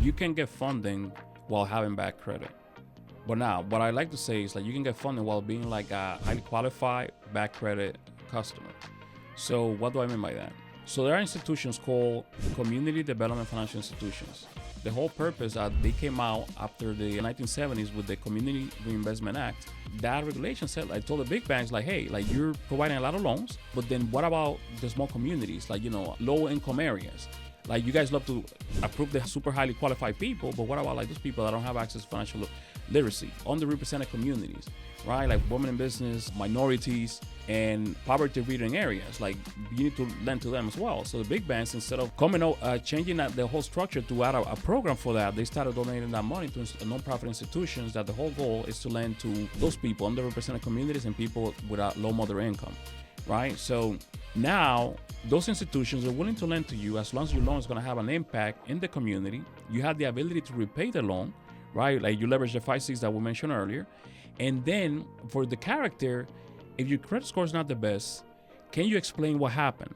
you can get funding while having bad credit. But now, what I like to say is like you can get funding while being like a highly qualified bad credit customer. So what do I mean by that? So there are institutions called Community Development Financial Institutions. The whole purpose that they came out after the 1970s with the Community Reinvestment Act. That regulation said, I told the big banks, like, hey, like you're providing a lot of loans, but then what about the small communities, like, low income areas? Like you guys love to approve the super highly qualified people, but what about like those people that don't have access to financial literacy, underrepresented communities, right? Like women in business, minorities, and poverty-ridden areas. Like you need to lend to them as well. So the big banks, instead of coming out, changing the whole structure to add a program for that, they started donating that money to nonprofit institutions that the whole goal is to lend to those people, underrepresented communities and people with a low moderate income, right? So now those institutions are willing to lend to you as long as your loan is going to have an impact in the community. You have the ability to repay the loan, right? Like you leverage the 5 6 that we mentioned earlier. And then for the character, if your credit score is not the best, can you explain what happened?